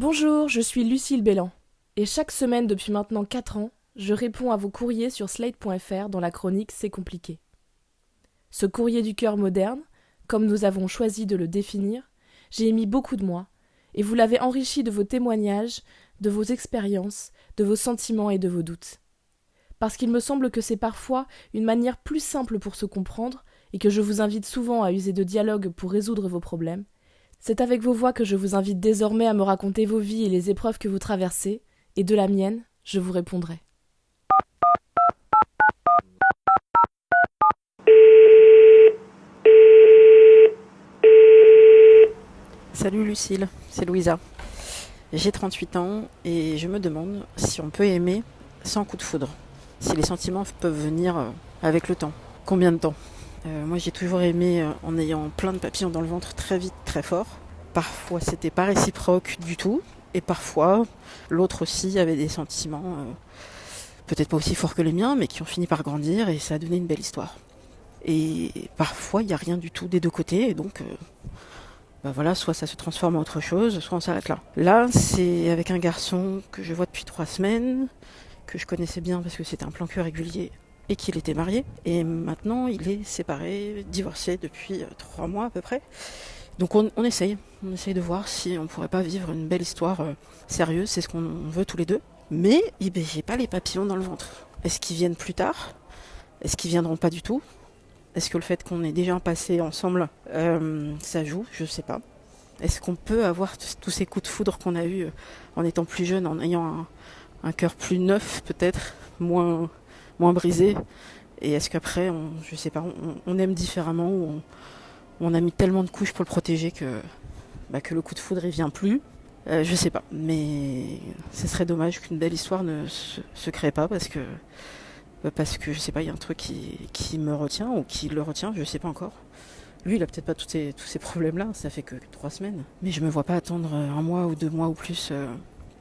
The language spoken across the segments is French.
Bonjour, je suis Lucille Bélan. Et chaque semaine depuis maintenant 4 ans, je réponds à vos courriers sur slate.fr dans la chronique C'est compliqué. Ce courrier du cœur moderne, comme nous avons choisi de le définir, j'ai émis beaucoup de moi, et vous l'avez enrichi de vos témoignages, de vos expériences, de vos sentiments et de vos doutes. Parce qu'il me semble que c'est parfois une manière plus simple pour se comprendre, et que je vous invite souvent à user de dialogue pour résoudre vos problèmes, c'est avec vos voix que je vous invite désormais à me raconter vos vies et les épreuves que vous traversez, et de la mienne, je vous répondrai. Salut Lucille, c'est Louisa. J'ai 38 ans et je me demande si on peut aimer sans coup de foudre. Si les sentiments peuvent venir avec le temps. Combien de temps ? Moi j'ai toujours aimé en ayant plein de papillons dans le ventre très vite, très fort. Parfois c'était pas réciproque du tout. Et parfois l'autre aussi avait des sentiments peut-être pas aussi forts que les miens, mais qui ont fini par grandir et ça a donné une belle histoire. Et parfois il n'y a rien du tout des deux côtés et donc... voilà, soit ça se transforme en autre chose, soit on s'arrête là. Là, c'est avec un garçon que je vois depuis 3 semaines, que je connaissais bien parce que c'était un plan cul régulier et qu'il était marié. Et maintenant, il est séparé, divorcé depuis 3 mois à peu près. Donc on essaye de voir si on pourrait pas vivre une belle histoire sérieuse, c'est ce qu'on veut tous les deux. Mais j'ai pas les papillons dans le ventre. Est-ce qu'ils viennent plus tard ? Est-ce qu'ils viendront pas du tout ? Est-ce que le fait qu'on ait déjà passé ensemble, ça joue ? Je sais pas. Est-ce qu'on peut avoir tous ces coups de foudre qu'on a eus en étant plus jeune, en ayant un cœur plus neuf peut-être, moins brisé ? Et est-ce qu'après, je sais pas, on aime différemment ou on a mis tellement de couches pour le protéger que le coup de foudre il vient plus ? Je sais pas. Mais ce serait dommage qu'une belle histoire ne se crée pas parce que je sais pas, il y a un truc qui me retient ou qui le retient, je sais pas encore. Lui, il a peut-être pas tous ces problèmes-là, ça fait que 3 semaines. Mais je me vois pas attendre 1 mois ou 2 mois ou plus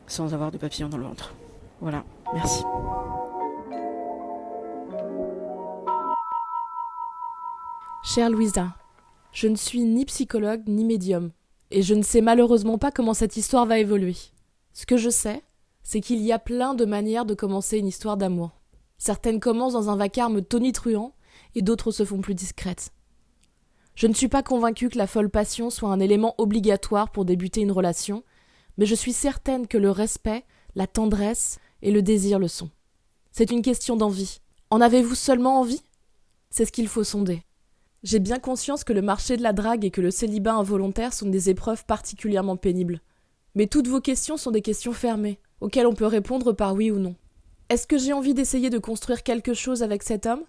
sans avoir de papillons dans le ventre. Voilà, merci. Chère Louisa, je ne suis ni psychologue ni médium, et je ne sais malheureusement pas comment cette histoire va évoluer. Ce que je sais, c'est qu'il y a plein de manières de commencer une histoire d'amour. Certaines commencent dans un vacarme tonitruant et d'autres se font plus discrètes. Je ne suis pas convaincue que la folle passion soit un élément obligatoire pour débuter une relation, mais je suis certaine que le respect, la tendresse et le désir le sont. C'est une question d'envie. En avez-vous seulement envie ? C'est ce qu'il faut sonder. J'ai bien conscience que le marché de la drague et que le célibat involontaire sont des épreuves particulièrement pénibles. Mais toutes vos questions sont des questions fermées, auxquelles on peut répondre par oui ou non. Est-ce que j'ai envie d'essayer de construire quelque chose avec cet homme ?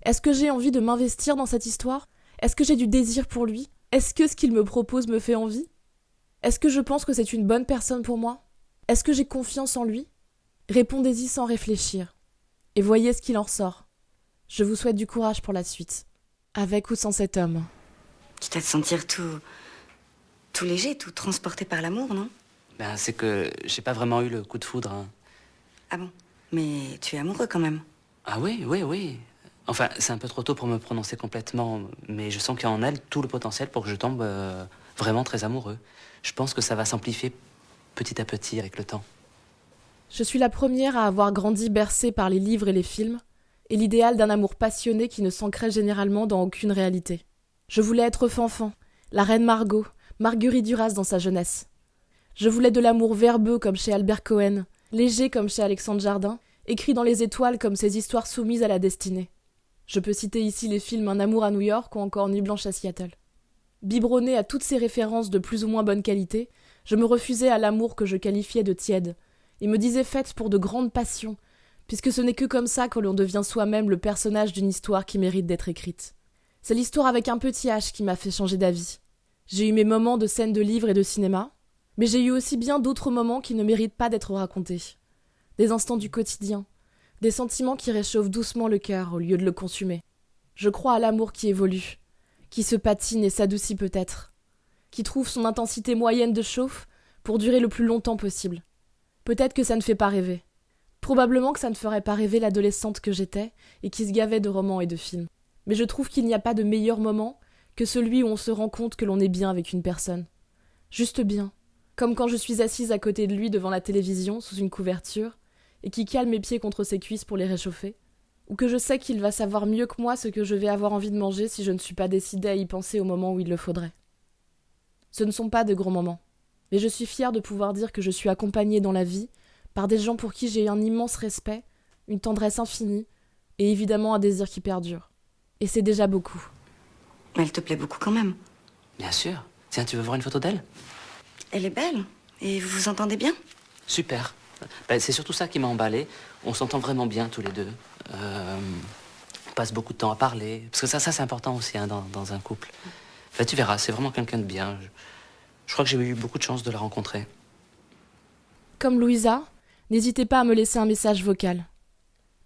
Est-ce que j'ai envie de m'investir dans cette histoire ? Est-ce que j'ai du désir pour lui ? Est-ce que ce qu'il me propose me fait envie ? Est-ce que je pense que c'est une bonne personne pour moi ? Est-ce que j'ai confiance en lui ? Répondez-y sans réfléchir. Et voyez ce qu'il en ressort. Je vous souhaite du courage pour la suite. Avec ou sans cet homme. Tu dois te sentir tout léger, tout transporté par l'amour, non ? C'est que j'ai pas vraiment eu le coup de foudre. Hein. Ah bon ? Mais tu es amoureux quand même. Ah oui. Enfin, c'est un peu trop tôt pour me prononcer complètement, mais je sens qu'il y a en elle tout le potentiel pour que je tombe vraiment très amoureux. Je pense que ça va s'amplifier petit à petit avec le temps. Je suis la première à avoir grandi bercée par les livres et les films, et l'idéal d'un amour passionné qui ne s'ancrait généralement dans aucune réalité. Je voulais être Fanfan, la reine Margot, Marguerite Duras dans sa jeunesse. Je voulais de l'amour verbeux comme chez Albert Cohen, léger comme chez Alexandre Jardin, écrit dans les étoiles comme ces histoires soumises à la destinée. Je peux citer ici les films Un amour à New York ou encore Nuit blanche à Seattle. Biberonnée à toutes ces références de plus ou moins bonne qualité, je me refusais à l'amour que je qualifiais de tiède, et me disais faite pour de grandes passions, puisque ce n'est que comme ça que l'on devient soi-même le personnage d'une histoire qui mérite d'être écrite. C'est l'histoire avec un petit H qui m'a fait changer d'avis. J'ai eu mes moments de scènes de livres et de cinéma, mais j'ai eu aussi bien d'autres moments qui ne méritent pas d'être racontés. Des instants du quotidien, des sentiments qui réchauffent doucement le cœur au lieu de le consumer. Je crois à l'amour qui évolue, qui se patine et s'adoucit peut-être, qui trouve son intensité moyenne de chauffe pour durer le plus longtemps possible. Peut-être que ça ne fait pas rêver. Probablement que ça ne ferait pas rêver l'adolescente que j'étais et qui se gavait de romans et de films. Mais je trouve qu'il n'y a pas de meilleur moment que celui où on se rend compte que l'on est bien avec une personne. Juste bien. Comme quand je suis assise à côté de lui devant la télévision, sous une couverture, et qui cale mes pieds contre ses cuisses pour les réchauffer. Ou que je sais qu'il va savoir mieux que moi ce que je vais avoir envie de manger si je ne suis pas décidée à y penser au moment où il le faudrait. Ce ne sont pas de grands moments, mais je suis fière de pouvoir dire que je suis accompagnée dans la vie par des gens pour qui j'ai un immense respect, une tendresse infinie, et évidemment un désir qui perdure. Et c'est déjà beaucoup. Elle te plaît beaucoup quand même. Bien sûr. Tiens, tu veux voir une photo d'elle? Elle est belle. Et vous vous entendez bien? Super. C'est surtout ça qui m'a emballé. On s'entend vraiment bien tous les deux. On passe beaucoup de temps à parler. Parce que ça c'est important aussi dans un couple. Tu verras, c'est vraiment quelqu'un de bien. Je crois que j'ai eu beaucoup de chance de la rencontrer. Comme Louisa, n'hésitez pas à me laisser un message vocal.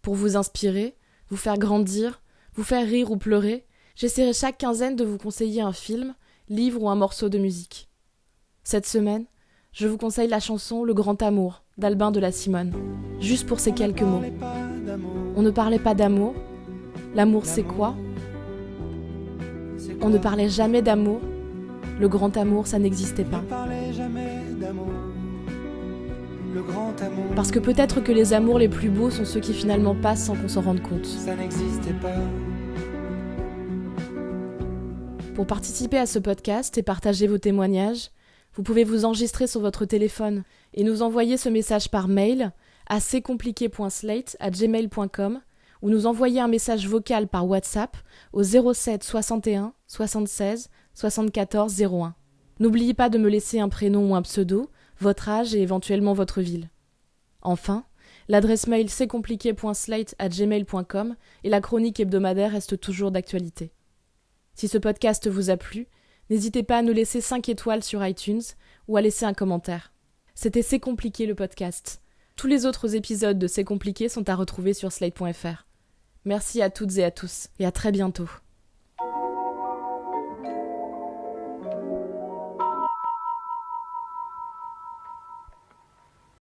Pour vous inspirer, vous faire grandir, vous faire rire ou pleurer, j'essaierai chaque quinzaine de vous conseiller un film, livre ou un morceau de musique. Cette semaine, je vous conseille la chanson Le Grand Amour d'Albin de la Simone, juste pour ces quelques mots. On ne parlait pas d'amour. L'amour c'est quoi? On ne parlait jamais d'amour. Le grand amour, ça n'existait pas. Parce que peut-être que les amours les plus beaux sont ceux qui finalement passent sans qu'on s'en rende compte. Ça n'existait pas. Pour participer à ce podcast et partager vos témoignages, vous pouvez vous enregistrer sur votre téléphone et nous envoyer ce message par mail à cetcompliqué.slate@gmail.com ou nous envoyer un message vocal par WhatsApp au 07 61 76 74 01. N'oubliez pas de me laisser un prénom ou un pseudo, votre âge et éventuellement votre ville. Enfin, l'adresse mail cetcompliqué.slate@gmail.com et la chronique hebdomadaire reste toujours d'actualité. Si ce podcast vous a plu, n'hésitez pas à nous laisser 5 étoiles sur iTunes ou à laisser un commentaire. C'était C'est compliqué le podcast. Tous les autres épisodes de C'est compliqué sont à retrouver sur slate.fr. Merci à toutes et à tous et à très bientôt.